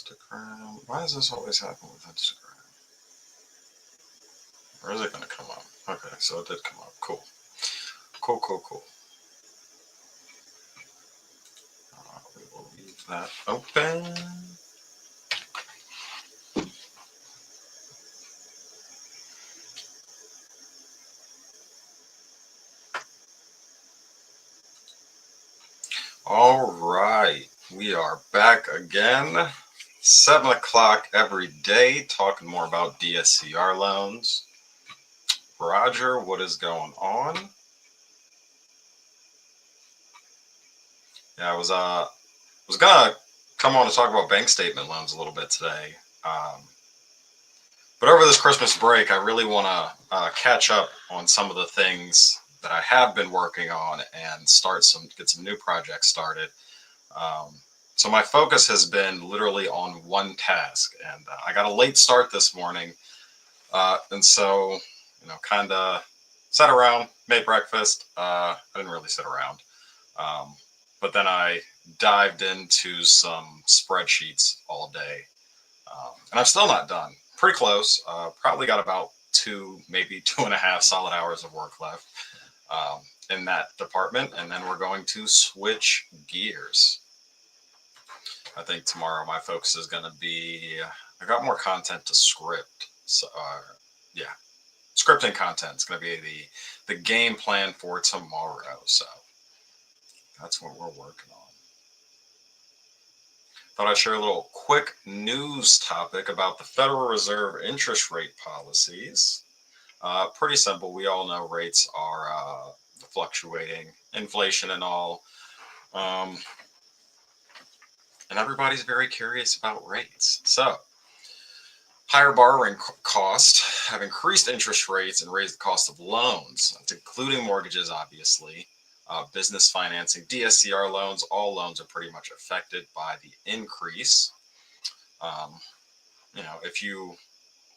Instagram. Why does this always happen with Instagram? Or is it going to come up? Okay, so it did come up. Cool. Cool. We will leave that open. All right, we are back again. 7 o'clock every day, talking more about DSCR loans. Roger, what is going on? Yeah, I was gonna come on to talk about bank statement loans a little bit today. But over this Christmas break, I really want to catch up on some of the things that I have been working on and get some new projects started. So my focus has been literally on one task, and I got a late start this morning, and so kind of sat around, made breakfast. I didn't really sit around, but then I dived into some spreadsheets all day, and I'm still not done. Pretty close. Probably got about 2, maybe 2.5 solid hours of work left in that department, and then we're going to switch gears. I think tomorrow my focus is going to be, I got more content to script. So, yeah, scripting content is going to be the game plan for tomorrow. So that's what we're working on. Thought I'd share a little quick news topic about the Federal Reserve interest rate policies. Pretty simple. We all know rates are fluctuating, inflation and all. And everybody's very curious about rates. So, higher borrowing costs have increased interest rates and raised the cost of loans, including mortgages, obviously. Business financing, DSCR loans, all loans are pretty much affected by the increase. If you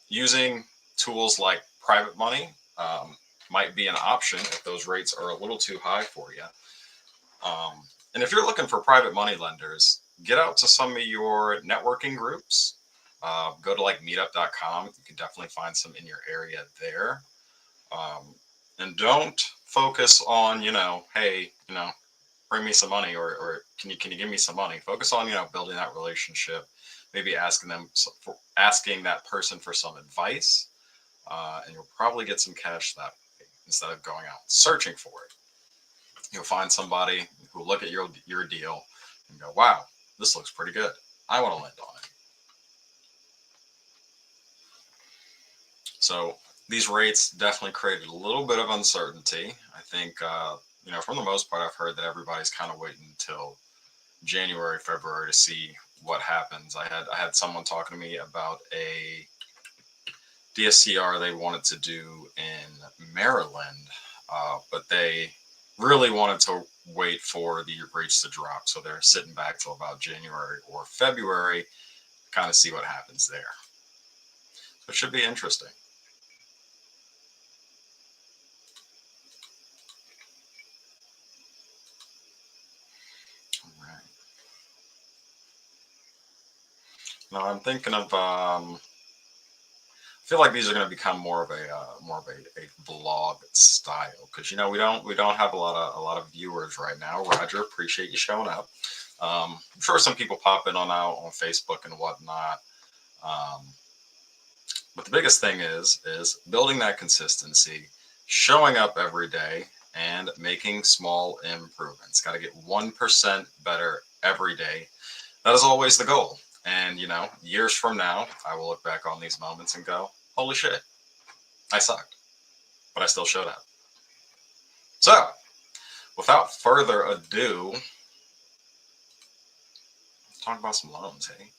using tools like private money might be an option if those rates are a little too high for you. And if you're looking for private money lenders, get out to some of your networking groups. Go to like meetup.com. You can definitely find some in your area there. And don't focus on, hey, bring me some money or can you give me some money? Focus on, building that relationship, maybe asking that person for some advice. And you'll probably get some cash that way instead of going out searching for it. You'll find somebody who will look at your deal and go, wow, this looks pretty good. I want to lend on it. So these rates definitely created a little bit of uncertainty. I think, from the most part, I've heard that everybody's kind of waiting until January, February to see what happens. I had someone talking to me about a DSCR they wanted to do in Maryland, but they really wanted to wait for the rates to drop. So they're sitting back till about January or February, kind of see what happens there. So it should be interesting. All right. Now I'm thinking of, I feel like these are going to become more of a vlog style because we don't have a lot of viewers right now. Roger, appreciate you showing up. I'm sure some people pop in on Facebook and whatnot. But the biggest thing is building that consistency, showing up every day, and making small improvements. Got to get 1% better every day. That is always the goal. And, years from now, I will look back on these moments and go, holy shit, I sucked, but I still showed up. So, without further ado, let's talk about some loans, hey?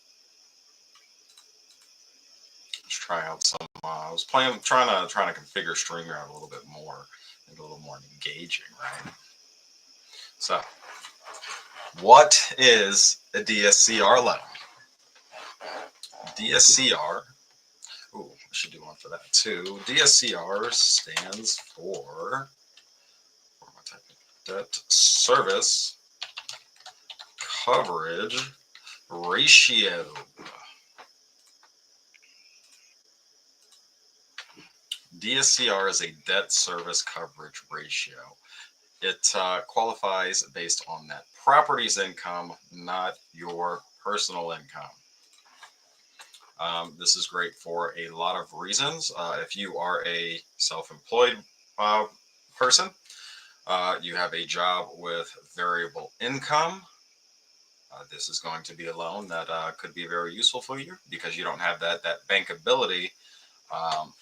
Let's try out some, I was trying to configure StreamYard a little bit more, make it a little more engaging, right? So, what is a DSCR loan? DSCR, ooh, I should do one for that too. DSCR stands for Debt Service Coverage Ratio. DSCR is a debt service coverage ratio. It qualifies based on that property's income, not your personal income. This is great for a lot of reasons. If you are a self-employed person, you have a job with variable income, this is going to be a loan that could be very useful for you because you don't have that bankability. Um,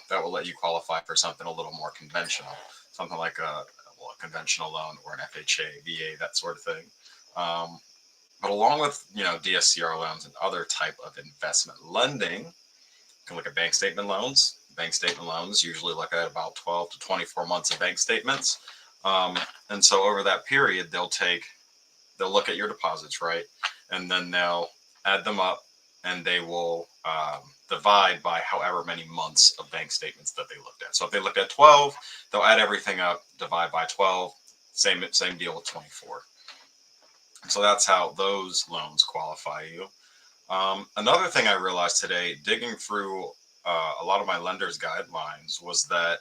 that will let you qualify for something a little more conventional, something like a conventional loan or an FHA, VA, that sort of thing. But along with DSCR loans and other type of investment lending, you can look at bank statement loans. Bank statement loans usually look at about 12 to 24 months of bank statements, and so over that period, they'll look at your deposits, right, and then they'll add them up, and they will divide by however many months of bank statements that they looked at. So if they looked at 12, they'll add everything up, divide by 12. Same deal with 24. So that's how those loans qualify you. Another thing I realized today, digging through a lot of my lender's guidelines, was that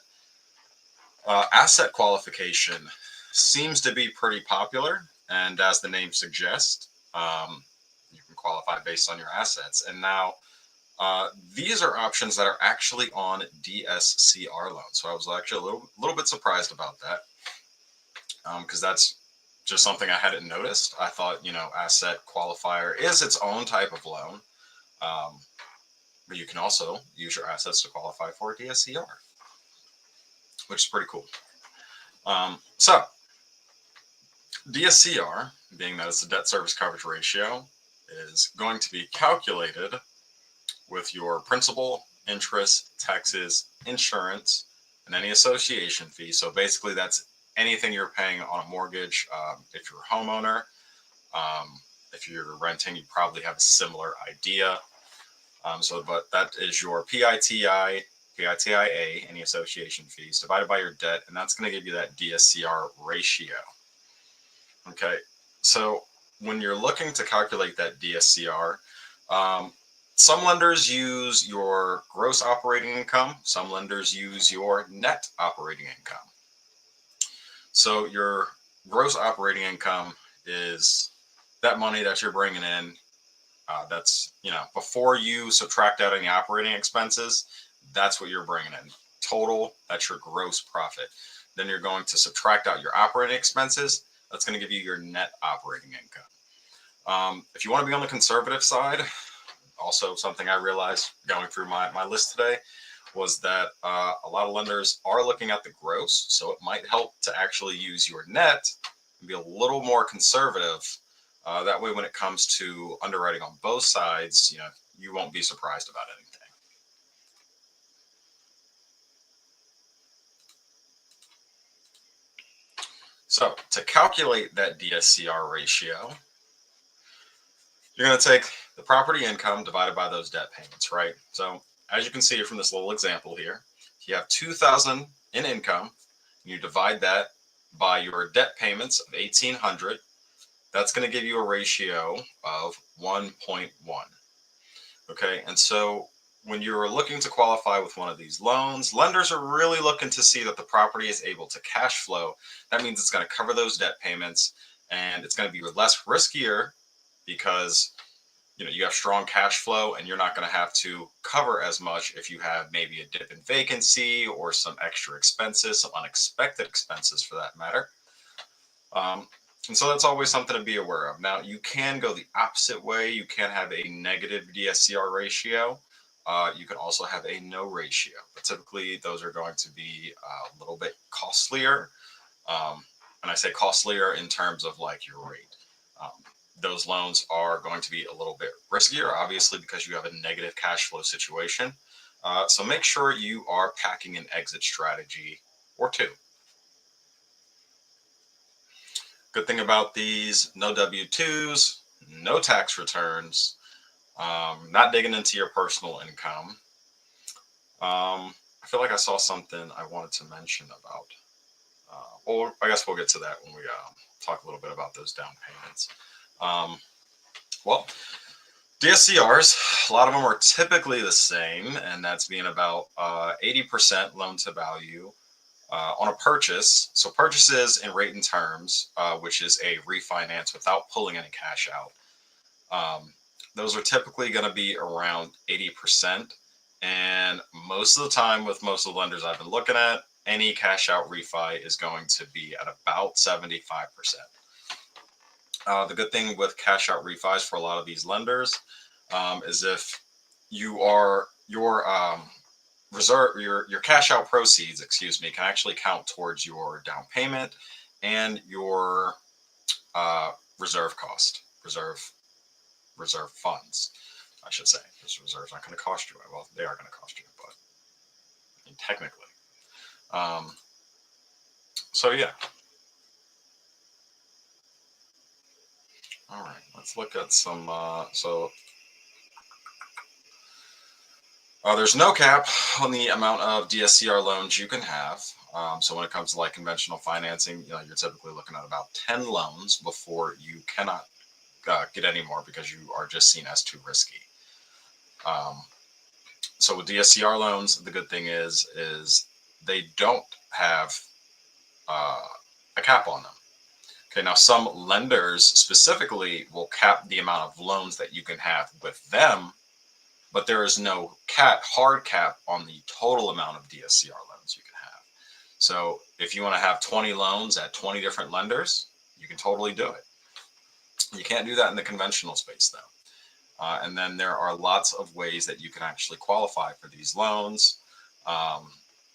asset qualification seems to be pretty popular. And as the name suggests, you can qualify based on your assets. And now these are options that are actually on DSCR loans. So I was actually a little bit surprised about that, because that's just something I hadn't noticed. I thought, asset qualifier is its own type of loan, but you can also use your assets to qualify for a DSCR, which is pretty cool. So DSCR, being that it's a debt service coverage ratio, is going to be calculated with your principal, interest, taxes, insurance, and any association fee. So basically that's anything you're paying on a mortgage. If you're a homeowner, if you're renting, you probably have a similar idea. But that is your PITI, PITIA, any association fees, divided by your debt, and that's going to give you that DSCR ratio. Okay, so when you're looking to calculate that DSCR, some lenders use your gross operating income. Some lenders use your net operating income. So your gross operating income is that money that you're bringing in. That's, before you subtract out any operating expenses, that's what you're bringing in. Total, that's your gross profit. Then you're going to subtract out your operating expenses. That's going to give you your net operating income. If you want to be on the conservative side, also something I realized going through my list today was that a lot of lenders are looking at the gross. So it might help to actually use your net and be a little more conservative. That way, when it comes to underwriting on both sides, you won't be surprised about anything. So to calculate that DSCR ratio, you're going to take the property income divided by those debt payments, right? So as you can see from this little example here, you have $2,000 in income, and you divide that by your debt payments of $1,800. That's going to give you a ratio of 1.1. Okay, and so when you're looking to qualify with one of these loans, lenders are really looking to see that the property is able to cash flow. That means it's going to cover those debt payments, and it's going to be less riskier because you have strong cash flow, and you're not going to have to cover as much if you have maybe a dip in vacancy or some extra expenses, some unexpected expenses for that matter. And so that's always something to be aware of. Now, you can go the opposite way. You can have a negative DSCR ratio. You can also have a no ratio, but typically those are going to be a little bit costlier. And I say costlier in terms of like your rate. Those loans are going to be a little bit riskier, obviously, because you have a negative cash flow situation. So make sure you are packing an exit strategy or two. Good thing about these, no W-2s, no tax returns, not digging into your personal income. I feel like I saw something I wanted to mention about, or I guess we'll get to that when we talk a little bit about those down payments. Well, DSCRs, a lot of them are typically the same, and that's being about 80% loan to value on a purchase. So purchases in rate and terms, which is a refinance without pulling any cash out. Those are typically going to be around 80%. And most of the time, with most of the lenders I've been looking at, any cash out refi is going to be at about 75%. The good thing with cash out refis for a lot of these lenders is if you are your cash out proceeds, excuse me, can actually count towards your down payment and your uh, reserve cost, reserve funds, I should say. Because reserves aren't going to cost you. Well, they are going to cost you, but I mean, technically. Um, so yeah. All right. Let's look at some. There's no cap on the amount of DSCR loans you can have. So when it comes to like conventional financing, you're typically looking at about 10 loans before you cannot get any more because you are just seen as too risky. So with DSCR loans, the good thing is they don't have a cap on them. Okay, now some lenders specifically will cap the amount of loans that you can have with them, but there is no hard cap on the total amount of DSCR loans you can have. So if you want to have 20 loans at 20 different lenders, you can totally do it. You can't do that in the conventional space though. And then there are lots of ways that you can actually qualify for these loans.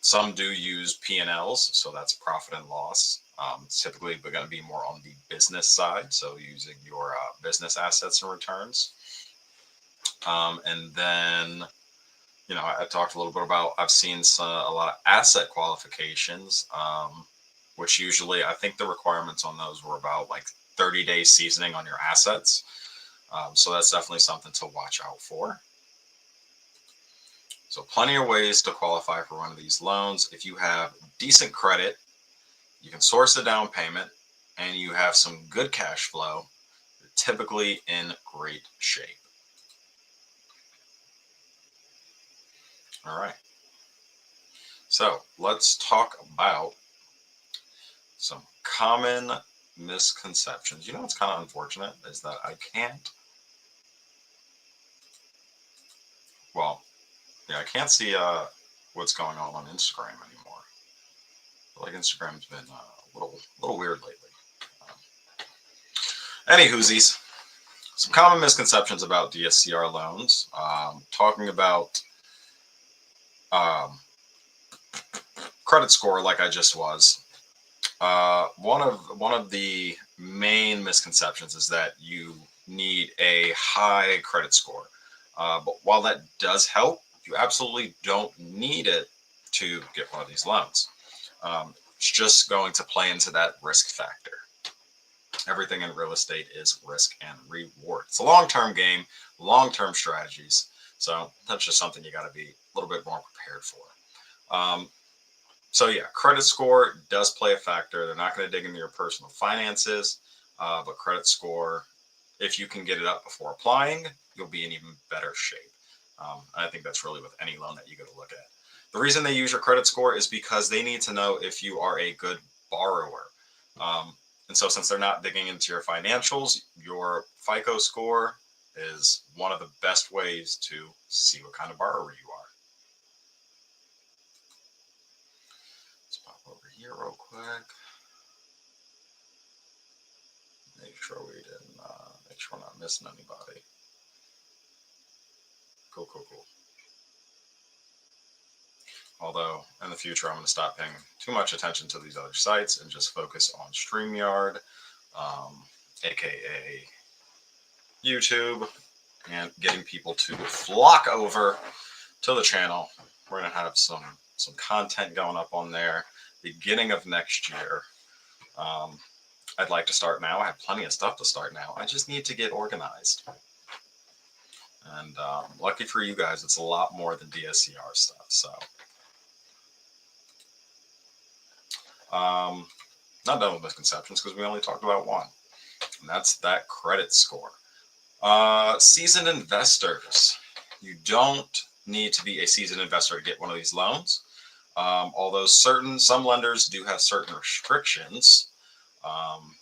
Some do use P&Ls, so that's profit and loss. Typically, we're going to be more on the business side, so using your business assets and returns. And then, I talked a little bit about, I've seen a lot of asset qualifications, which usually, I think the requirements on those were about like 30 days seasoning on your assets. So that's definitely something to watch out for. So plenty of ways to qualify for one of these loans. If you have decent credit, you can source a down payment, and you have some good cash flow, you're typically in great shape. All right. So let's talk about some common misconceptions. What's kind of unfortunate is that I can't, I can't see what's going on Instagram anymore. I feel like Instagram's been a little weird lately. Anywhoosies, some common misconceptions about DSCR loans. Talking about credit score, like I just was. One of the main misconceptions is that you need a high credit score. But while that does help, you absolutely don't need it to get one of these loans. It's just going to play into that risk factor. Everything in real estate is risk and reward. It's a long-term game, long-term strategies. So that's just something you got to be a little bit more prepared for. So yeah, credit score does play a factor. They're not going to dig into your personal finances, but credit score, if you can get it up before applying, you'll be in even better shape. I think that's really with any loan that you go to look at. The reason they use your credit score is because they need to know if you are a good borrower. And so since they're not digging into your financials, your FICO score is one of the best ways to see what kind of borrower you are. Let's pop over here real quick. Make sure we're not missing anybody. Cool. Although in the future, I'm going to stop paying too much attention to these other sites and just focus on StreamYard, aka YouTube, and getting people to flock over to the channel. We're going to have some content going up on there beginning of next year. I'd like to start now. I have plenty of stuff to start now. I just need to get organized. And lucky for you guys, it's a lot more than DSCR stuff. So not done with misconceptions because we only talked about one, and that's that credit score. Seasoned investors. You don't need to be a seasoned investor to get one of these loans. Although some lenders do have certain restrictions. Um,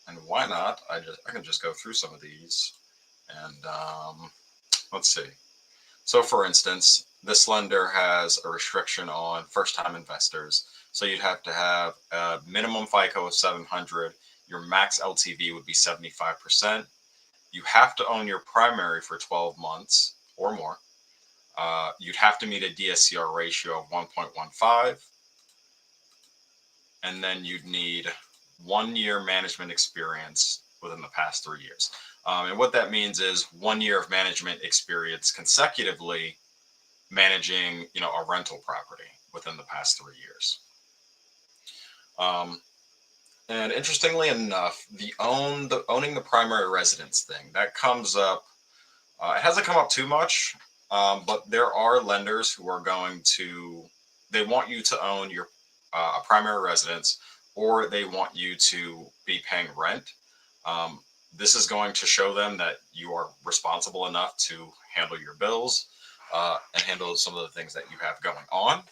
and why not? I can just go through some of these and let's see. So for instance, this lender has a restriction on first-time investors. So you'd have to have a minimum FICO of 700. Your max LTV would be 75%. You have to own your primary for 12 months or more. You'd have to meet a DSCR ratio of 1.15. And then you'd need 1 year management experience within the past 3 years. And what that means is 1 year of management experience consecutively managing, a rental property within the past 3 years. And interestingly enough, owning the primary residence thing that comes up. It hasn't come up too much, but there are lenders who are they want you to own your primary residence, or they want you to be paying rent. This is going to show them that you are responsible enough to handle your bills and handle some of the things that you have going on.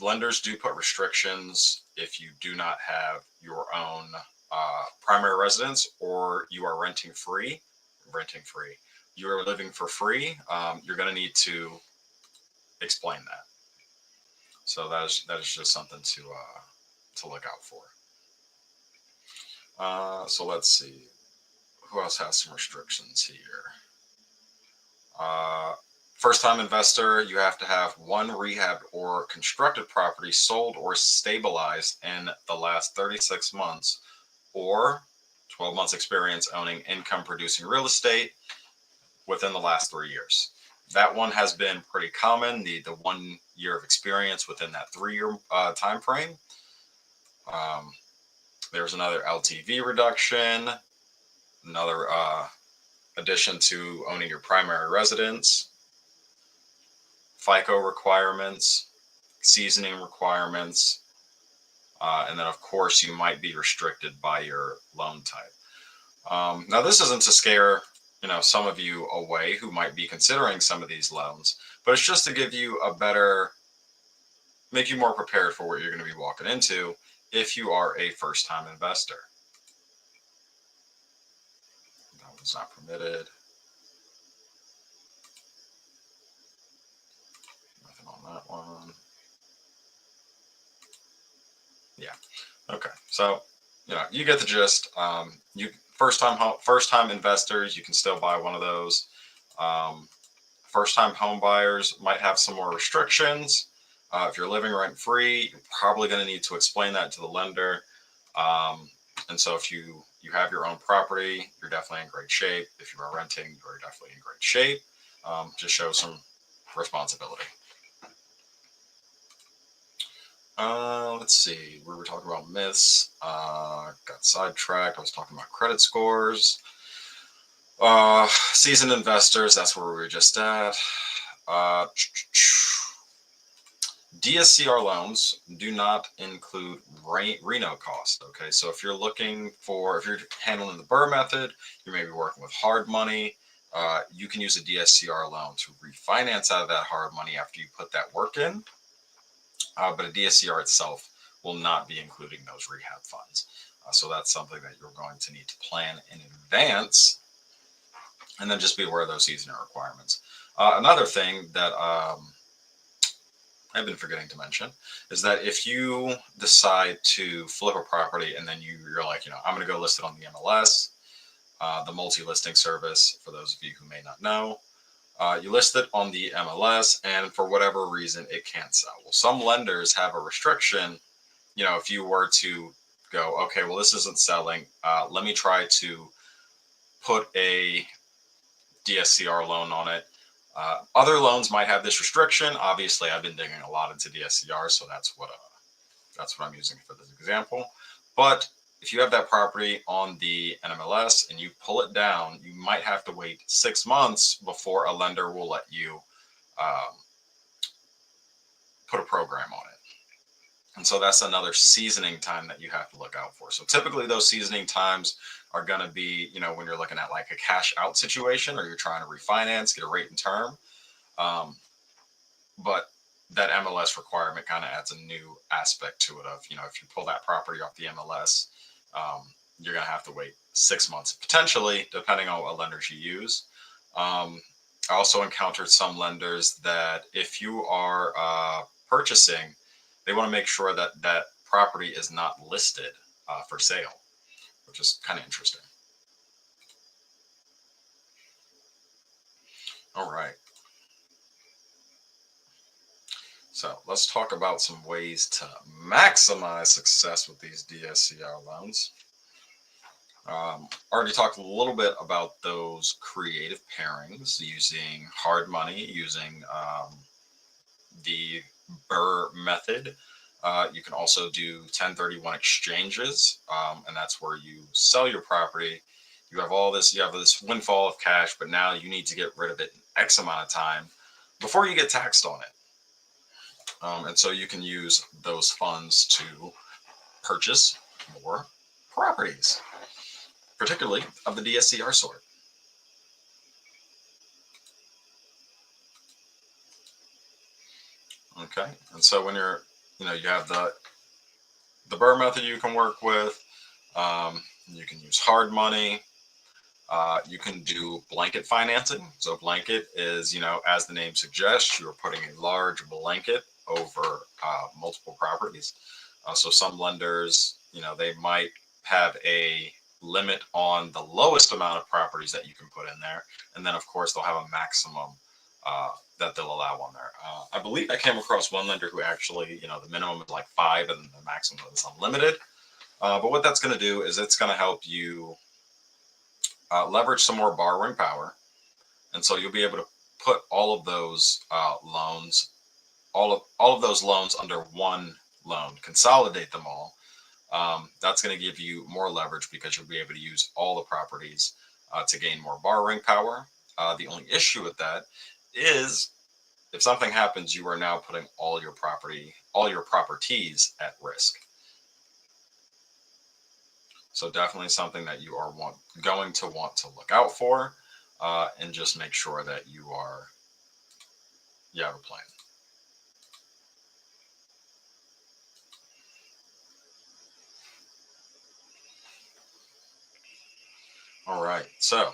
Lenders do put restrictions if you do not have your own primary residence, or you are renting free. You are living for free. You're going to need to explain that. So that is just something to look out for. So let's see. Who else has some restrictions here? First-time investor, you have to have one rehabbed or constructed property sold or stabilized in the last 36 months, or 12 months experience owning income-producing real estate within the last 3 years. That one has been pretty common, the 1 year of experience within that 3 year time frame. There's another LTV reduction, another addition to owning your primary residence, FICO requirements, seasoning requirements, and then of course you might be restricted by your loan type. Now this isn't to scare some of you away who might be considering some of these loans, but it's just to give you make you more prepared for what you're going to be walking into if you are a first-time investor. That one's not permitted. Nothing on that one. Yeah. Okay. So, you get the gist. First-time investors, you can still buy one of those. First-time home buyers might have some more restrictions. If you're living rent-free, you're probably going to need to explain that to the lender. And so if you have your own property, you're definitely in great shape. If you are renting, you're definitely in great shape. Just show some responsibility. Let's see. We were talking about myths. Got sidetracked. I was talking about credit scores. Seasoned investors. That's where we were just at. DSCR loans do not include Reno cost. Okay, so if you're handling the Burr method, you may be working with hard money. You can use a DSCR loan to refinance out of that hard money after you put that work in. But a DSCR itself will not be including those rehab funds. So that's something that you're going to need to plan in advance, and then just be aware of those seasoning requirements. Another thing that I've been forgetting to mention is that if you decide to flip a property and then you're like, I'm going to go list it on the MLS, the multi-listing service, for those of you who may not know. You list it on the MLS, and for whatever reason, it can't sell. Well, some lenders have a restriction. If you were to go, okay, well, this isn't selling. Let me try to put a DSCR loan on it. Other loans might have this restriction. Obviously, I've been digging a lot into DSCR, so that's what I'm using for this example. But if you have that property on the NMLS and you pull it down, you might have to wait 6 months before a lender will let you put a program on it. And so that's another seasoning time that you have to look out for. So typically those seasoning times are going to be, when you're looking at like a cash out situation or you're trying to refinance, get a rate and term. Um, but that MLS requirement kind of adds a new aspect to it of, if you pull that property off the MLS, you're going to have to wait 6 months, potentially, depending on what lenders you use. I also encountered some lenders that if you are purchasing, they want to make sure that that property is not listed for sale, which is kind of interesting. All right. So let's talk about some ways to maximize success with these DSCR loans. Already talked a little bit about those creative pairings using hard money, using the BRRRR method. You can also do 1031 exchanges, and that's where you sell your property. You have this windfall of cash, but now you need to get rid of it in X amount of time before you get taxed on it. And so you can use those funds to purchase more properties, particularly of the DSCR sort. Okay, and so when you have the BRRRR method you can work with. You can use hard money. You can do blanket financing. So blanket is, as the name suggests, you're putting a large blanket over multiple properties. So some lenders, they might have a limit on the lowest amount of properties that you can put in there. And then, of course, they'll have a maximum that they'll allow on there. I believe I came across one lender who actually, the minimum is like 5 and the maximum is unlimited. But what that's going to do is it's going to help you leverage some more borrowing power. And so you'll be able to put all of those loans, all of those loans under one loan, consolidate them all. That's going to give you more leverage because you'll be able to use all the properties to gain more borrowing power. The only issue with that is if something happens, you are now putting all your properties at risk. So definitely something that you are going to want to look out for, and just make sure that you have a plan. All right, so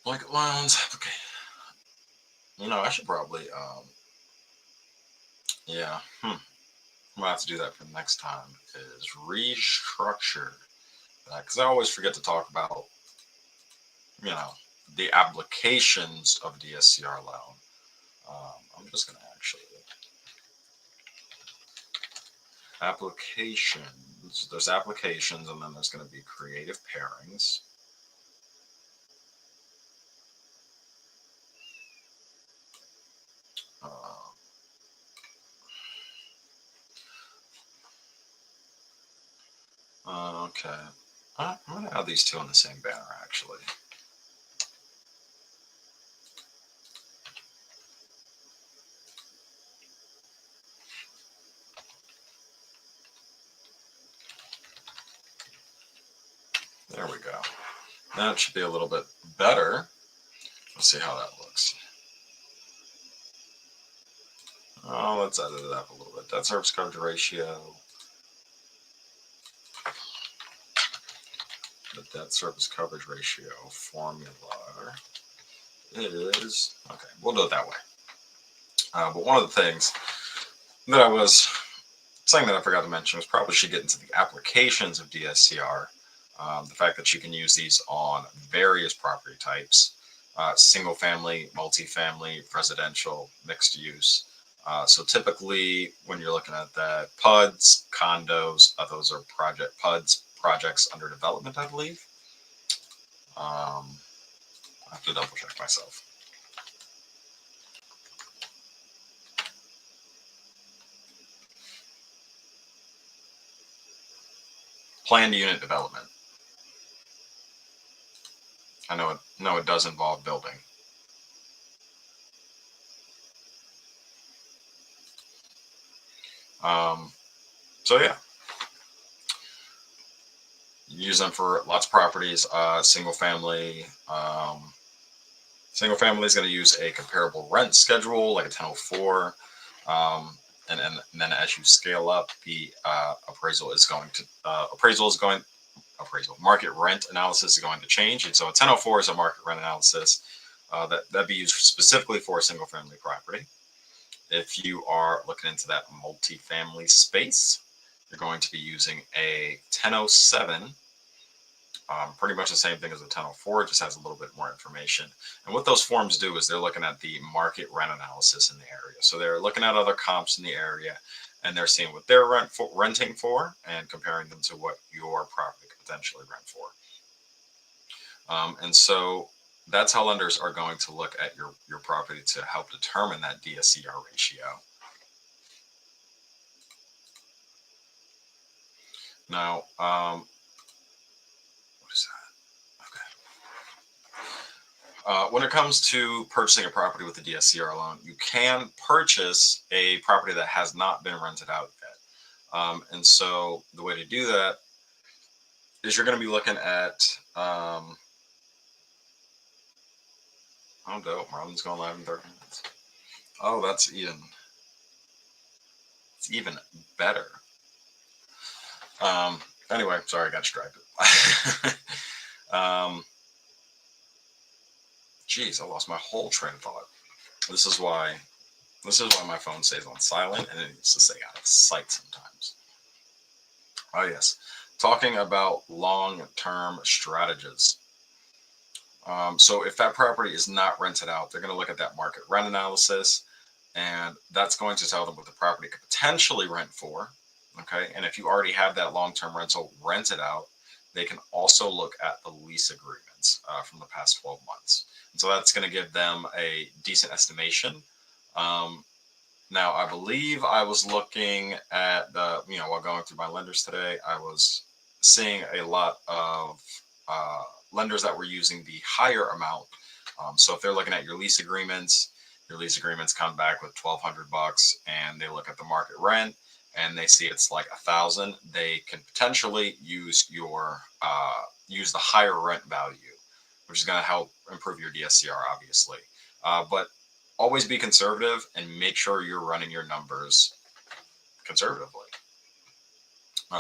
blanket loans. Okay, I should probably yeah. I'm gonna have to do that for next time. Is restructure that because I always forget to talk about you know the applications of DSCR loan. I'm just gonna actually applications. There's applications, and then there's going to be creative pairings. Okay. I'm going to add these two on the same banner, actually. There we go. That should be a little bit better. Let's see how that looks. Oh, let's edit it up a little bit. Debt service coverage ratio. The debt service coverage ratio formula is, okay, we'll do it that way. But one of the things that I was saying that I forgot to mention was probably should get into the applications of DSCR. The fact that you can use these on various property types, single family, multifamily, residential, mixed use. So typically when you're looking at that, PUDs, condos, those are projects under development, I believe. I have to double check myself. Planned unit development. I know it does involve building. So yeah, use them for lots of properties. Single family. Single family is going to use a comparable rent schedule, like a 1004. And then as you scale up, the appraisal market rent analysis is going to change. And so a 1004 is a market rent analysis that'd be used specifically for a single family property. If you are looking into that multifamily space, you're going to be using a 1007. Pretty much the same thing as a 1004, it just has a little bit more information. And what those forms do is they're looking at the market rent analysis in the area. So they're looking at other comps in the area and they're seeing what they're renting for and comparing them to what your property could potentially rent for. And so that's how lenders are going to look at your property to help determine that DSCR ratio. Now, what is that? Okay. When it comes to purchasing a property with a DSCR loan, you can purchase a property that has not been rented out yet. And so the way to do that is you're going to be looking at, oh, dope, Marlon's going live in 30 minutes. Oh, it's even better. Anyway, sorry, I got distracted. Geez, I lost my whole train of thought. This is why my phone stays on silent and it needs to stay out of sight sometimes. Oh yes, talking about long-term strategies. So if that property is not rented out, they're going to look at that market rent analysis, and that's going to tell them what the property could potentially rent for. Okay, and if you already have that long-term rental rented out, they can also look at the lease agreements from the past 12 months. And so that's going to give them a decent estimation. Now, I believe I was looking at while going through my lenders today, I was seeing a lot of lenders that were using the higher amount. So if they're looking at your lease agreements come back with $1,200 and they look at the market rent and they see it's like 1,000, they can potentially use use the higher rent value, which is going to help improve your DSCR, obviously. But always be conservative and make sure you're running your numbers conservatively.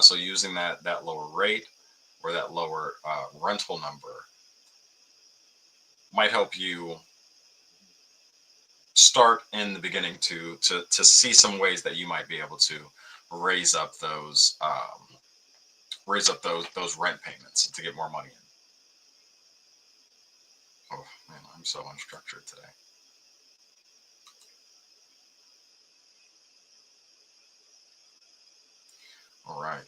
So using that lower rate or that lower rental number might help you start in the beginning to see some ways that you might be able to raise up those rent payments to get more money in. Oh man, I'm so unstructured today. All right.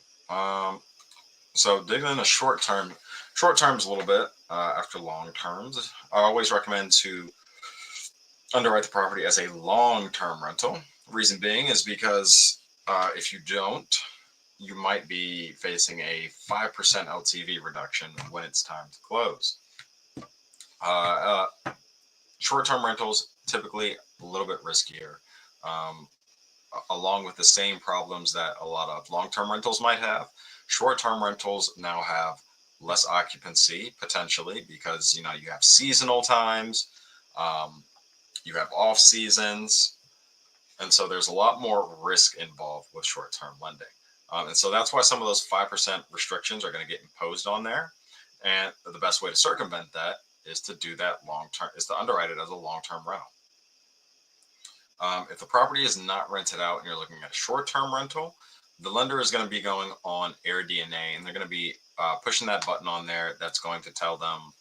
So digging in a short terms a little bit after long terms. I always recommend to underwrite the property as a long-term rental. Reason being is because if you don't, you might be facing a 5% LTV reduction when it's time to close. Short-term rentals typically a little bit riskier, along with the same problems that a lot of long-term rentals might have. Short-term rentals now have less occupancy potentially because you have seasonal times, you have off seasons, and so there's a lot more risk involved with short-term lending. And so that's why some of those 5% restrictions are going to get imposed on there. And the best way to circumvent that is to do that to underwrite it as a long-term rental. If the property is not rented out and you're looking at a short-term rental, the lender is going to be going on AirDNA and they're going to be pushing that button on there that's going to tell them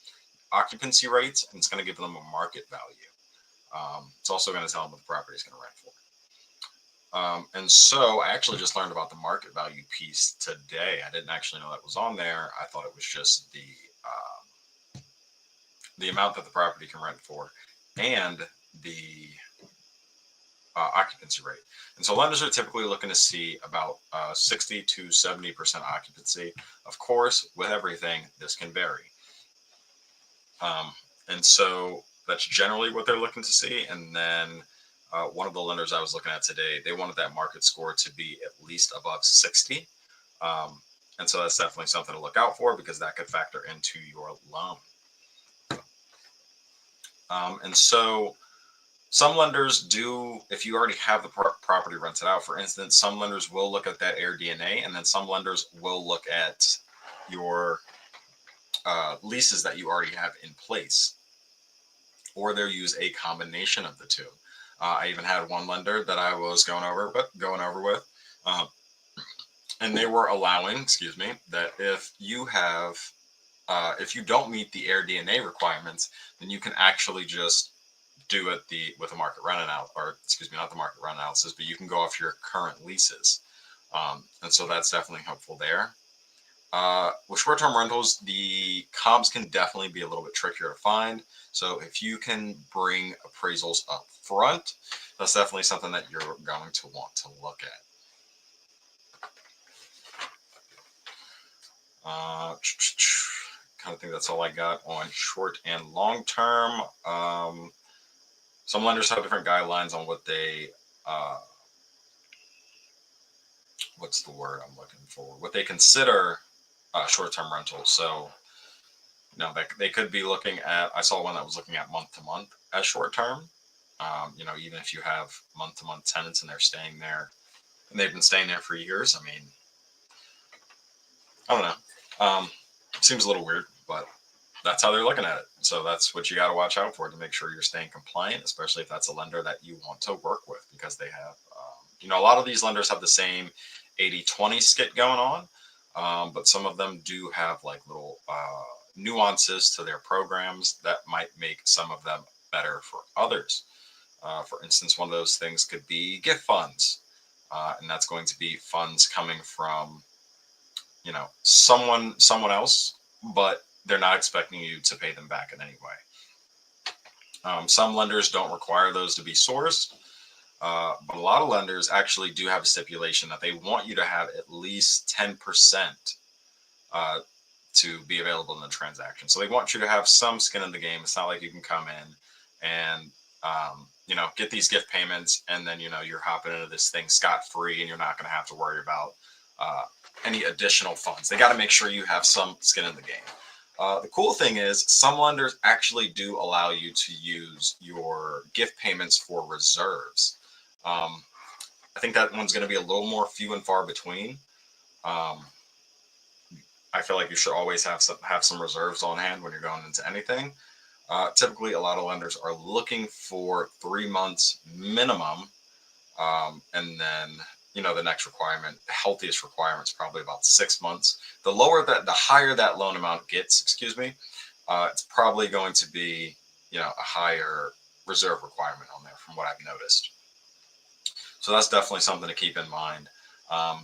occupancy rates and it's going to give them a market value. It's also going to tell them what the property is going to rent for. And so I actually just learned about the market value piece today. I didn't actually know that was on there. I thought it was just the amount that the property can rent for and the occupancy rate. And so lenders are typically looking to see about 60 to 70% occupancy. Of course, with everything, this can vary. And so that's generally what they're looking to see. And then one of the lenders I was looking at today, they wanted that market score to be at least above 60. Um, and so that's definitely something to look out for because that could factor into your loan. And so some lenders do, if you already have the property rented out, for instance, some lenders will look at that air DNA, and then some lenders will look at your leases that you already have in place, or they'll use a combination of the two. I even had one lender that I was going over with, and they were allowing, excuse me, that if you have, if you don't meet the air DNA requirements, then you can actually just do it with a market run analysis, or excuse me, not the market run analysis, but you can go off your current leases. And so that's definitely helpful there. With short-term rentals, the comps can definitely be a little bit trickier to find. So if you can bring appraisals up front, that's definitely something that you're going to want to look at. Kind of think that's all I got on short and long term. Some lenders have different guidelines on what they, what's the word I'm looking for? What they consider short-term rentals. So, you know, they could be looking at, I saw one that was looking at month to month as short-term. You know, even if you have month-to-month tenants and they're staying there, and they've been staying there for years. I mean, I don't know. Seems a little weird, but that's how they're looking at it. So that's what you got to watch out for to make sure you're staying compliant, especially if that's a lender that you want to work with, because they have, you know, a lot of these lenders have the same 80-20 skit going on, but some of them do have like little nuances to their programs that might make some of them better for others. For instance, one of those things could be gift funds, and that's going to be funds coming from, you know, someone else, but they're not expecting you to pay them back in any way. Some lenders don't require those to be sourced, but a lot of lenders actually do have a stipulation that they want you to have at least 10% to be available in the transaction. So they want you to have some skin in the game. It's not like you can come in and you know, get these gift payments and then, you know, you're hopping into this thing scot-free and you're not going to have to worry about any additional funds. They got to make sure you have some skin in the game. The cool thing is some lenders actually do allow you to use your gift payments for reserves. I think that one's going to be a little more few and far between. I feel like you should always have some reserves on hand when you're going into anything. Typically, a lot of lenders are looking for 3 months minimum, and then, you know, the next requirement, the healthiest requirement is probably about 6 months. The higher that loan amount gets, excuse me, it's probably going to be, you know, a higher reserve requirement on there from what I've noticed. So that's definitely something to keep in mind,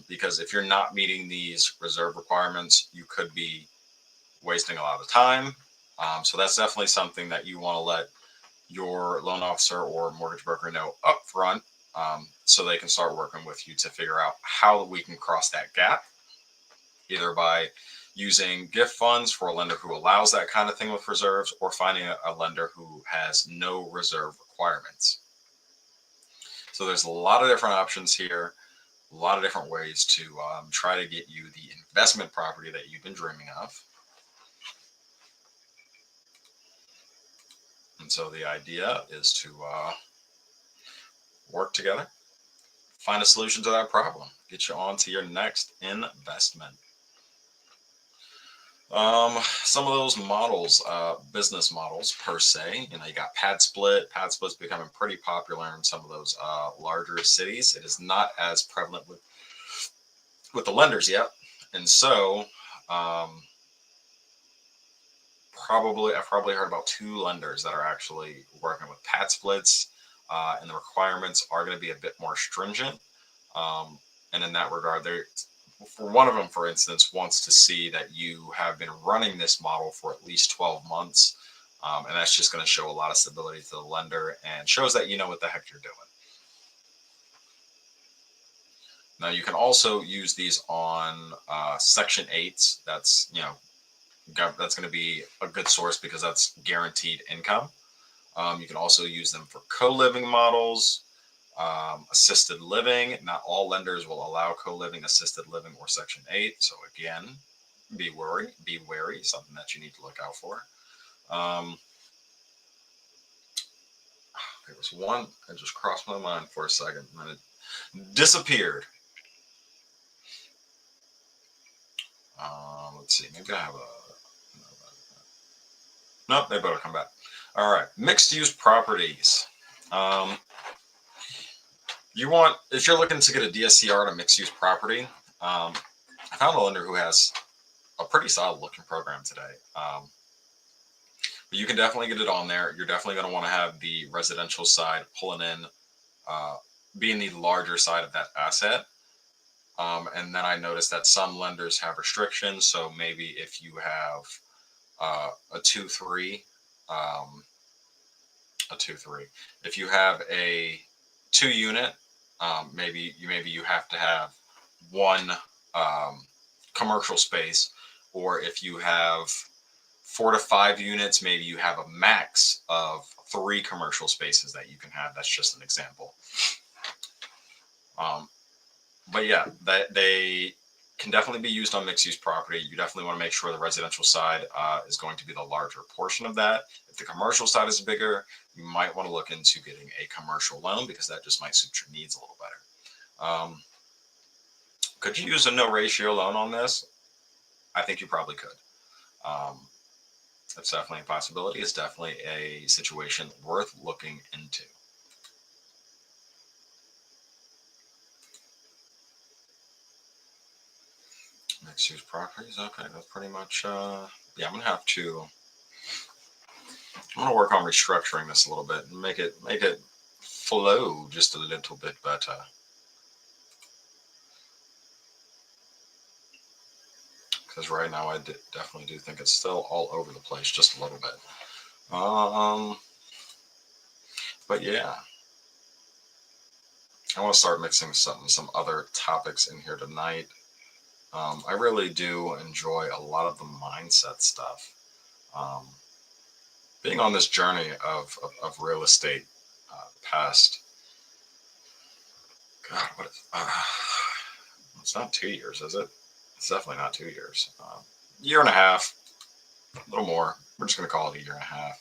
because if you're not meeting these reserve requirements, you could be wasting a lot of time. So that's definitely something that you want to let your loan officer or mortgage broker know up front, so they can start working with you to figure out how we can cross that gap, either by using gift funds for a lender who allows that kind of thing with reserves, or finding a lender who has no reserve requirements. So there's a lot of different options here, a lot of different ways to try to get you the investment property that you've been dreaming of. And so the idea is to work together, find a solution to that problem, get you on to your next investment. Some of those models, business models per se, you know, you got pad split. Pad split's becoming pretty popular in some of those larger cities. It is not as prevalent with the lenders yet. And so I've probably heard about 2 lenders that are actually working with pad splits, and the requirements are going to be a bit more stringent. And in that regard, for one of them, for instance, wants to see that you have been running this model for at least 12 months. And that's just going to show a lot of stability to the lender and shows that you know what the heck you're doing. Now, you can also use these on Section 8s. That's, you know, that's going to be a good source because that's guaranteed income. You can also use them for co-living models. Assisted living, not all lenders will allow co-living, assisted living, or Section 8. So again, be wary, something that you need to look out for. There was one that just crossed my mind for a second, and then it disappeared. Let's see, maybe I have a... Nope, they better come back. All right, mixed use properties. If you're looking to get a DSCR to mixed use property, I found a lender who has a pretty solid looking program today. But you can definitely get it on there. You're definitely going to want to have the residential side pulling in, being the larger side of that asset. And then I noticed that some lenders have restrictions. So maybe if you have a 2-3, if you have a 2-unit, maybe you have to have one commercial space, or if you have 4 to 5 units, maybe you have a max of 3 commercial spaces that you can have. That's just an example. But yeah, they can definitely be used on mixed use property. You definitely want to make sure the residential side is going to be the larger portion of that. If the commercial side is bigger, you might want to look into getting a commercial loan, because that just might suit your needs a little better. Could you use a no ratio loan on this? I think you probably could. That's definitely a possibility. It's definitely a situation worth looking into. Mixed use properties. Okay, that's pretty much, yeah, I'm gonna work on restructuring this a little bit and make it flow just a little bit better. Because right now I definitely do think it's still all over the place just a little bit. But yeah, I want to start mixing some other topics in here tonight. I really do enjoy a lot of the mindset stuff. Being on this journey of real estate, past, God, it's not 2 years, is it? It's definitely not 2 years. Year and a half, a little more. We're just going to call it a year and a half.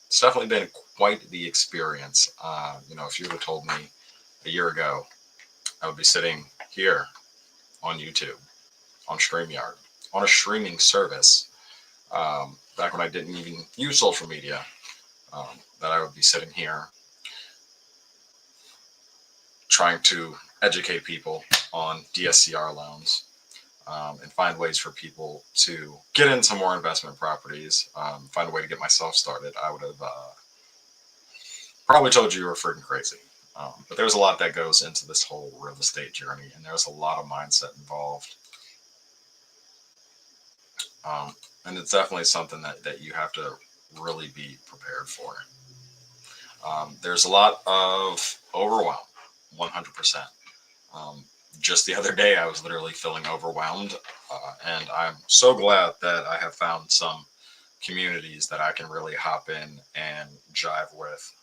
It's definitely been quite the experience. If you would have told me a year ago I would be sitting here on YouTube, on StreamYard, on a streaming service, back when I didn't even use social media, that I would be sitting here trying to educate people on DSCR loans, and find ways for people to get into more investment properties, find a way to get myself started, I would have probably told you were freaking crazy. But there's a lot that goes into this whole real estate journey, and there's a lot of mindset involved. And it's definitely something that you have to really be prepared for. There's a lot of overwhelm, 100%. Just the other day, I was literally feeling overwhelmed, and I'm so glad that I have found some communities that I can really hop in and jive with.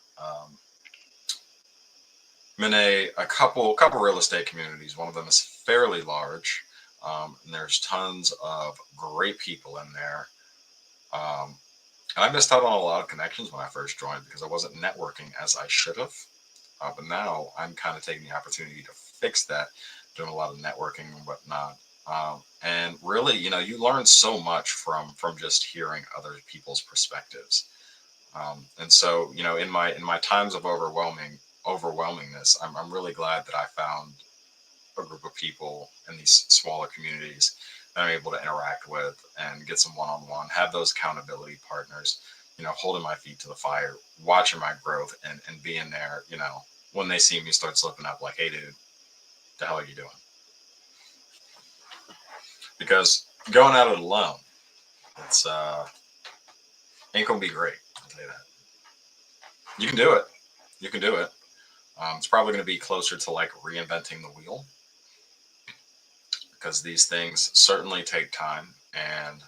I'm in a couple real estate communities. One of them is fairly large, and there's tons of great people in there. And I missed out on a lot of connections when I first joined because I wasn't networking as I should have. But now I'm kind of taking the opportunity to fix that, doing a lot of networking and whatnot. And really, you learn so much from just hearing other people's perspectives. And so, in my times of overwhelmingness, I'm really glad that I found a group of people in these smaller communities that I'm able to interact with and get some one-on-one, have those accountability partners, holding my feet to the fire, watching my growth, and being there, when they see me start slipping up, like, hey, dude, the hell are you doing? Because going at it alone, it's ain't gonna be great. I'll tell you that. You can do it. You can do it. It's probably going to be closer to like reinventing the wheel, because these things certainly take time. And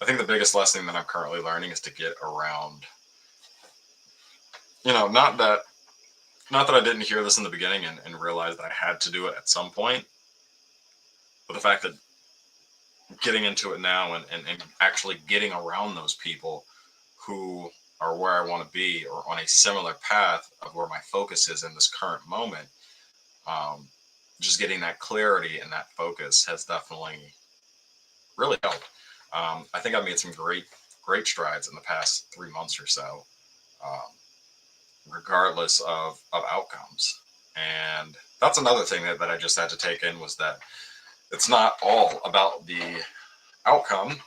I think the biggest lesson that I'm currently learning is to get around, not that not that I didn't hear this in the beginning and realize that I had to do it at some point, but the fact that getting into it now and actually getting around those people who are where I want to be or on a similar path of where my focus is in this current moment, um, just getting that clarity and that focus has definitely really helped. I think I've made some great strides in the past 3 months or so, um, regardless of outcomes. And that's another thing that I just had to take in was that it's not all about the outcome.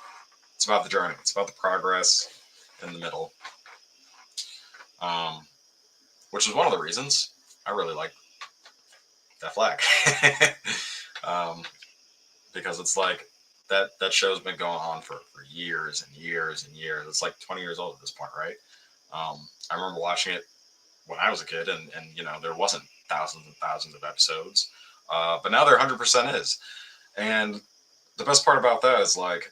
It's about the journey. It's about the progress in the middle, um, which is one of the reasons I really like that flag. um, because it's like that show's been going on for years and years and years. It's like 20 years old at this point, right? I remember watching it when I was a kid, and there wasn't thousands and thousands of episodes, but now there 100% is. And the best part about that is like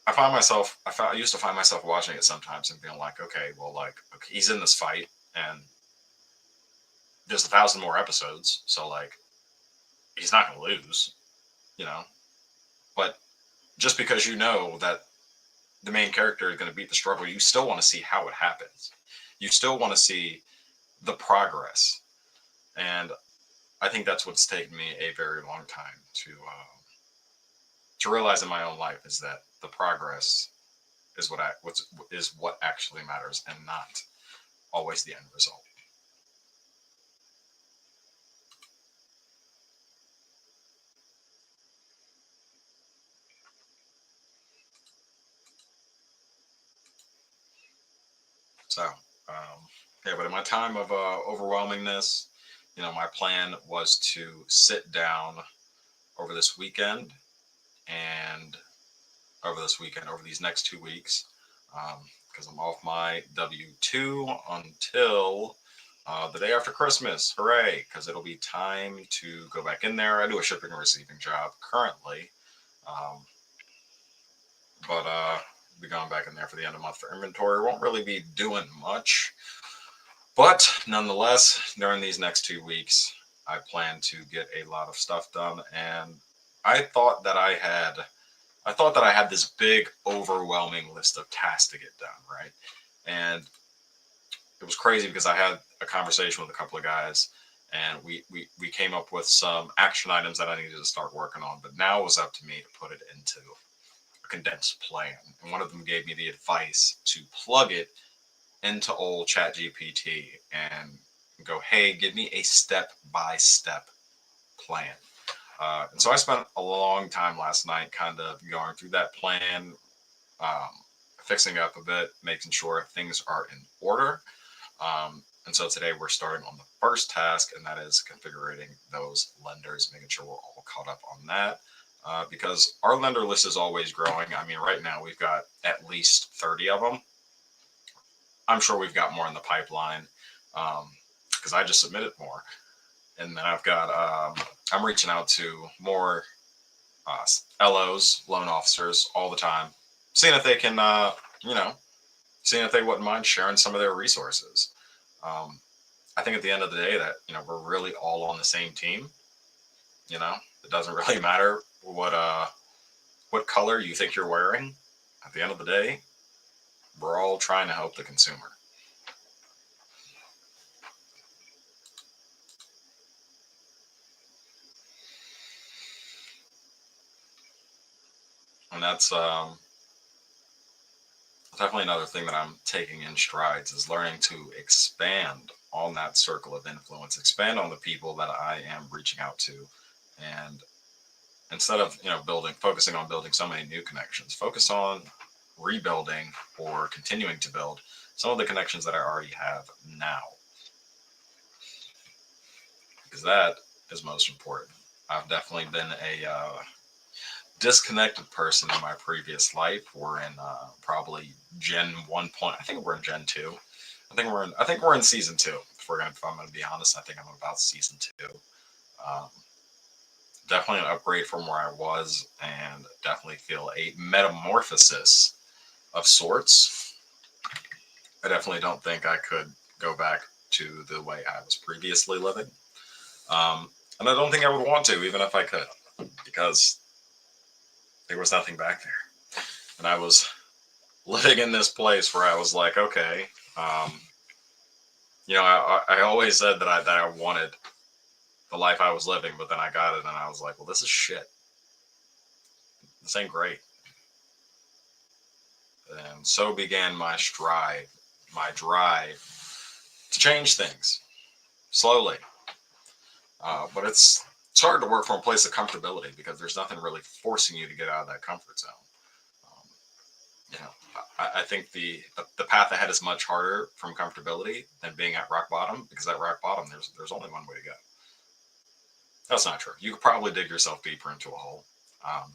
I used to find myself watching it sometimes and being like, okay, well, like, okay, he's in this fight, and there's 1,000 more episodes, so like he's not going to lose, you know. But just because you know that the main character is going to beat the struggle, you still want to see how it happens. You still want to see the progress, and I think that's what's taken me a very long time to realize in my own life is that the progress is what actually matters, and not always the end result. So, yeah, but in my time of overwhelmingness, my plan was to sit down over this weekend and over these next 2 weeks, because I'm off my W-2 until the day after Christmas. Hooray! Because it'll be time to go back in there. I do a shipping and receiving job currently, um, but be going back in there for the end of the month for inventory. Won't really be doing much, but nonetheless, during these next 2 weeks, I plan to get a lot of stuff done. And I thought that I had this big, overwhelming list of tasks to get done, right? And it was crazy because I had a conversation with a couple of guys, and we came up with some action items that I needed to start working on. But now it was up to me to put it into a condensed plan. And one of them gave me the advice to plug it into old Chat GPT and go, hey, give me a step-by-step plan. And so I spent a long time last night kind of going through that plan, um, fixing up a bit, making sure things are in order. And so today we're starting on the first task, and that is configuring those lenders, making sure we're all caught up on that. Because our lender list is always growing. I mean, right now we've got at least 30 of them. I'm sure we've got more in the pipeline, because I just submitted more. And then I'm reaching out to more LOs, loan officers, all the time, seeing if they can, seeing if they wouldn't mind sharing some of their resources. I think at the end of the day that, we're really all on the same team. It doesn't really matter what color you think you're wearing. At the end of the day, we're all trying to help the consumer. And that's definitely another thing that I'm taking in strides is learning to expand on that circle of influence, expand on the people that I am reaching out to. And instead of, focusing on building so many new connections, focus on rebuilding or continuing to build some of the connections that I already have now, because that is most important. I've definitely been a disconnected person in my previous life. We're in probably Gen 1 point. I think we're in Gen 2. I think we're in season 2. If I'm gonna be honest, I think I'm about season 2. Um, Definitely an upgrade from where I was, and definitely feel a metamorphosis of sorts. I definitely don't think I could go back to the way I was previously living. And I don't think I would want to, even if I could, because there was nothing back there. And I was living in this place where I was like, okay, um, I always said that I wanted the life I was living, but then I got it, and I was like, well, this is shit. This ain't great. And so began my drive to change things slowly. But it's hard to work from a place of comfortability because there's nothing really forcing you to get out of that comfort zone. Um, you know, I think the path ahead is much harder from comfortability than being at rock bottom, because at rock bottom there's only one way to go. That's not true. You could probably dig yourself deeper into a hole, um,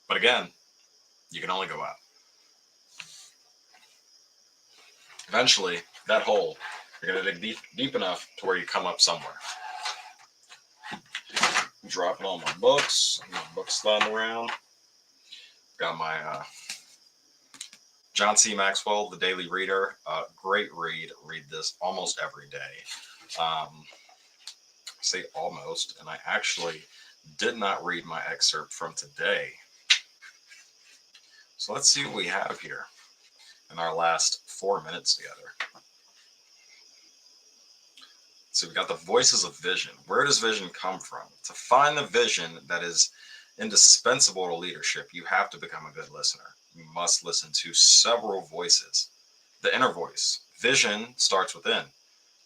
but again, you can only go out. Eventually, that hole, you're gonna dig deep enough to where you come up somewhere. I'm dropping all my books. My books lying around. Got my John C. Maxwell, The Daily Reader. Great read. Read this almost every day. Say almost, and I actually did not read my excerpt from today. So let's see what we have here in our last 4 minutes together. So we got the voices of vision. Where does vision come from? To find the vision that is indispensable to leadership, you have to become a good listener. You must listen to several voices. The inner voice. Vision starts within.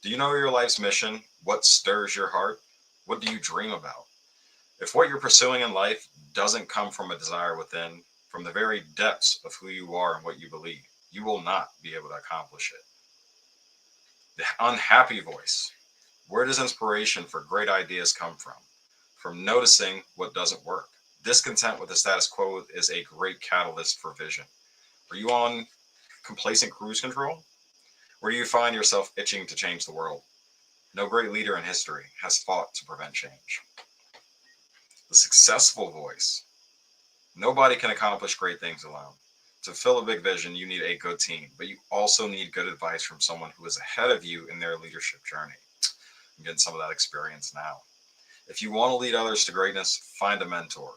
Do you know your life's mission? What stirs your heart? What do you dream about? If what you're pursuing in life doesn't come from a desire within, from the very depths of who you are and what you believe, you will not be able to accomplish it. The unhappy voice. Where does inspiration for great ideas come from? From noticing what doesn't work. Discontent with the status quo is a great catalyst for vision. Are you on complacent cruise control? Or do you find yourself itching to change the world? No great leader in history has fought to prevent change. The successful voice. Nobody can accomplish great things alone. To fulfill a big vision, you need a good team, but you also need good advice from someone who is ahead of you in their leadership journey. I'm getting some of that experience now. If you want to lead others to greatness, find a mentor.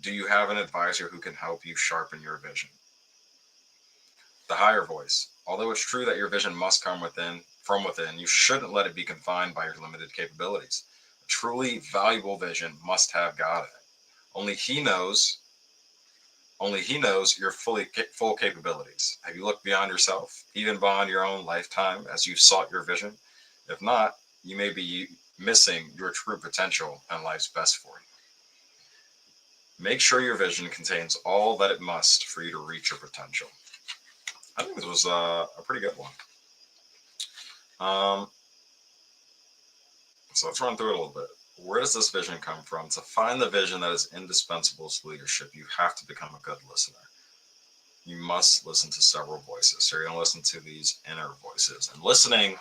Do you have an advisor who can help you sharpen your vision? The higher voice. Although it's true that your vision must come from within, you shouldn't let it be confined by your limited capabilities. A truly valuable vision must have God in it. Only he knows your full capabilities. Have you looked beyond yourself, even beyond your own lifetime, as you've sought your vision? If not, you may be missing your true potential and life's best for you. Make sure your vision contains all that it must for you to reach your potential. I think this was a pretty good one. So let's run through it a little bit. Where does this vision come from? To find the vision that is indispensable to leadership, you have to become a good listener. You must listen to several voices. So you're going to listen to these inner voices. And listening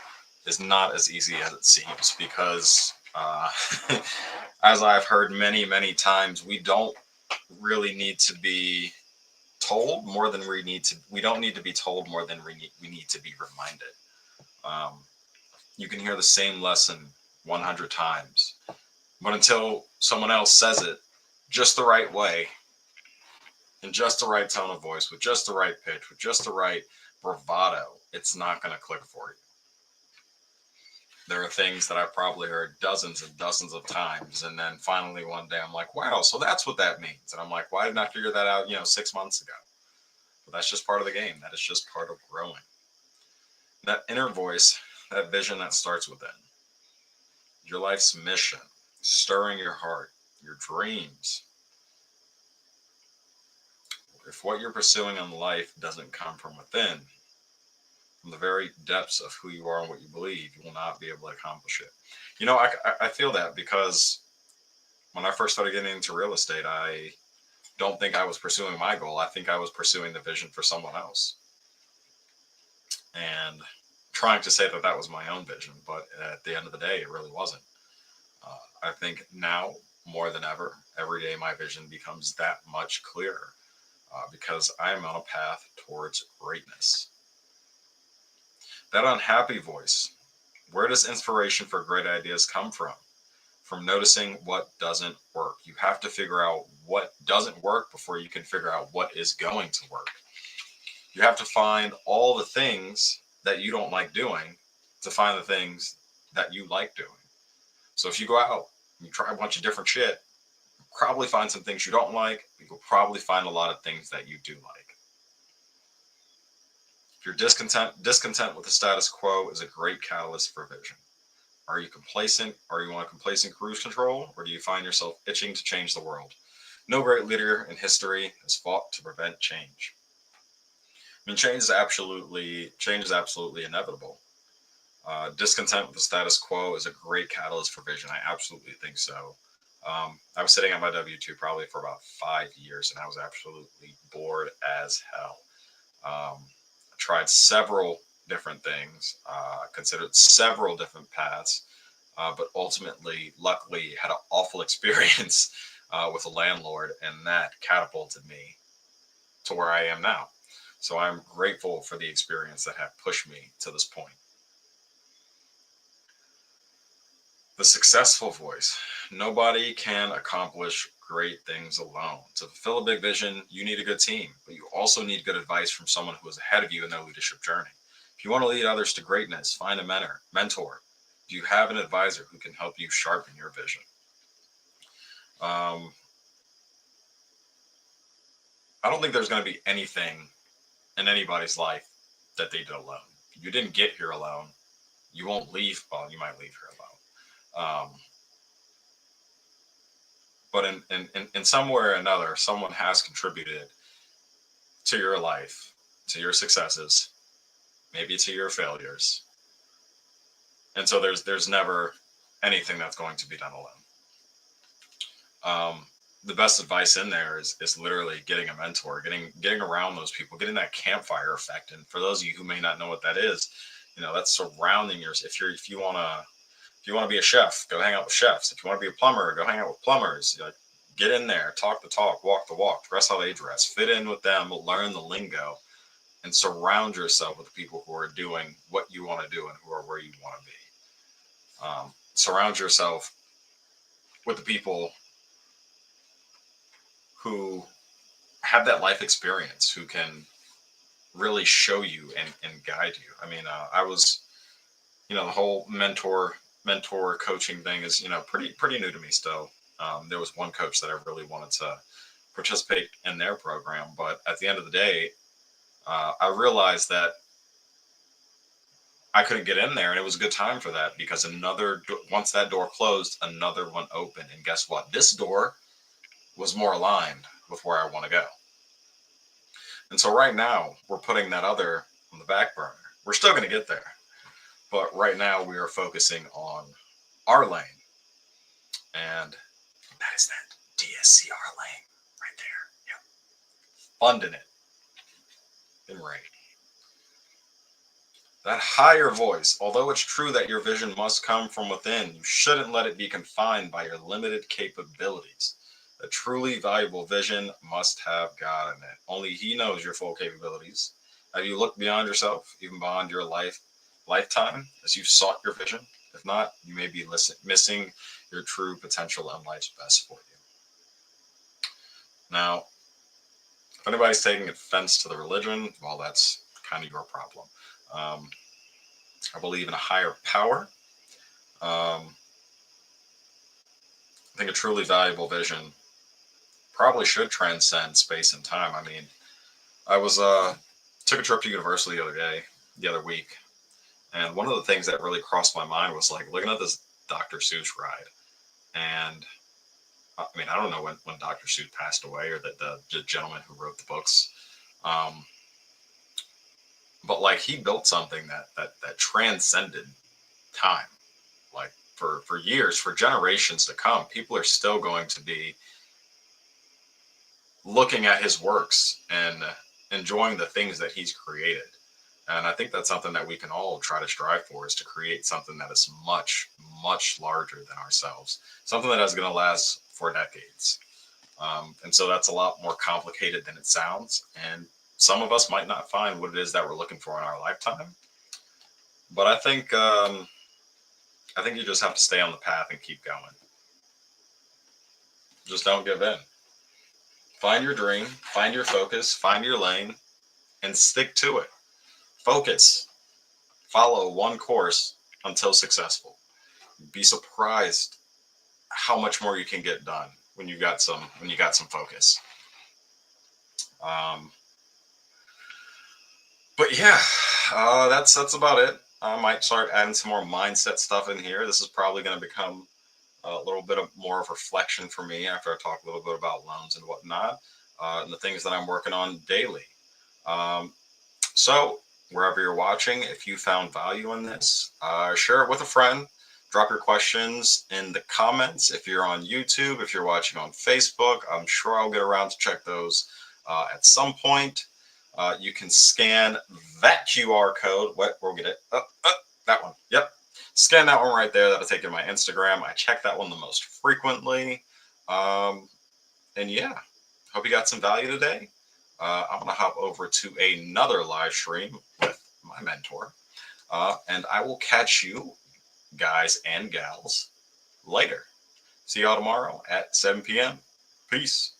is not as easy as it seems, because as I've heard many, many times, we don't really need to be told more than we don't need to be told more than we need to be reminded. You can hear the same lesson 100 times, but until someone else says it just the right way, in just the right tone of voice, with just the right pitch, with just the right bravado, it's not going to click for you. There are things that I've probably heard dozens and dozens of times, and then finally one day I'm like, wow, so that's what that means. And I'm like, why didn't I figure that out 6 months ago? But that's just part of the game. That is just part of growing. That inner voice, that vision that starts within. Your life's mission, stirring your heart, your dreams. If what you're pursuing in life doesn't come from within, from the very depths of who you are and what you believe, you will not be able to accomplish it. I feel that because when I first started getting into real estate, I don't think I was pursuing my goal. I think I was pursuing the vision for someone else. And trying to say that was my own vision, but at the end of the day, it really wasn't. I think now more than ever, every day my vision becomes that much clearer because I am on a path towards greatness. That unhappy voice, Where does inspiration for great ideas come from? From noticing what doesn't work. You have to figure out what doesn't work before you can figure out what is going to work. You have to find all the things that you don't like doing to find the things that you like doing. So if you go out and you try a bunch of different shit, you'll probably find some things you don't like, but you'll probably find a lot of things that you do like. If you're discontent with the status quo is a great catalyst for vision. Are you complacent? Are you on complacent cruise control? Or do you find yourself itching to change the world? No great leader in history has fought to prevent change. I mean, change is absolutely inevitable. Discontent with the status quo is a great catalyst for vision. I absolutely think so. I was sitting at my W-2 probably for about 5 years, and I was absolutely bored as hell. I tried several different things, considered several different paths, but ultimately, luckily, had an awful experience with a landlord, and that catapulted me to where I am now. So I'm grateful for the experience that have pushed me to this point. The successful voice. Nobody can accomplish great things alone. To fulfill a big vision, you need a good team, but you also need good advice from someone who is ahead of you in their leadership journey. If you want to lead others to greatness, find a mentor. Do you have an advisor who can help you sharpen your vision? I don't think there's going to be anything in anybody's life that they did alone. You didn't get here alone. You won't leave. Well, you might leave here alone. But in some way or another, someone has contributed to your life, to your successes, maybe to your failures. And so there's never anything that's going to be done alone. The best advice in there is literally getting a mentor, getting around those people, getting that campfire effect. And for those of you who may not know what that is, that's surrounding yours. If you want to be a chef, go hang out with chefs. If you want to be a plumber, go hang out with plumbers. Get in there, talk the talk, walk the walk, dress how they dress, fit in with them, learn the lingo, and surround yourself with people who are doing what you want to do and who are where you want to be. Surround yourself with the people who have that life experience, who can really show you and guide you. I mean, I was, the whole mentor coaching thing is, pretty new to me still. There was one coach that I really wanted to participate in their program, but at the end of the day, I realized that I couldn't get in there, and it was a good time for that because once that door closed, another one opened, and guess what? This door was more aligned with where I want to go. And so right now, we're putting that other on the back burner. We're still going to get there, but right now we are focusing on our lane, and that is that DSCR lane right there. Yep. Funding it in rain. That higher voice, although it's true that your vision must come from within, you shouldn't let it be confined by your limited capabilities. A truly valuable vision must have God in it. Only He knows your full capabilities. Have you looked beyond yourself, even beyond your lifetime, as you've sought your vision? If not, you may be missing your true potential and life's best for you. Now, if anybody's taking offense to the religion, well, that's kind of your problem. I believe in a higher power. I think a truly valuable vision probably should transcend space and time. I mean, I took a trip to Universal the other week, and one of the things that really crossed my mind was like looking at this Dr. Seuss ride. And I mean, I don't know when Dr. Seuss passed away or the gentleman who wrote the books. But like he built something that transcended time. Like for years, for generations to come, people are still going to be looking at his works and enjoying the things that he's created. And I think that's something that we can all try to strive for, is to create something that is much, much larger than ourselves, something that is going to last for decades. And so that's a lot more complicated than it sounds. And some of us might not find what it is that we're looking for in our lifetime. But I think I think you just have to stay on the path and keep going. Just don't give in. Find your dream, find your focus, find your lane, and stick to it. Focus. Follow one course until successful. Be surprised how much more you can get done when you got some focus. Um, but yeah, that's about it. I might start adding some more mindset stuff in here. This is probably going to become a little bit of more of reflection for me after I talk a little bit about loans and whatnot, and the things that I'm working on daily. Um, so wherever you're watching, if you found value in this, share it with a friend. Drop your questions in the comments. If you're on YouTube, if you're watching on Facebook, I'm sure I'll get around to check those at some point. You can scan that QR code. What? We'll get it. That one. Yep. Scan that one right there. That'll take you to my Instagram. I check that one the most frequently. And yeah, hope you got some value today. I'm going to hop over to another live stream with my mentor. And I will catch you guys and gals later. See y'all tomorrow at 7 p.m. Peace.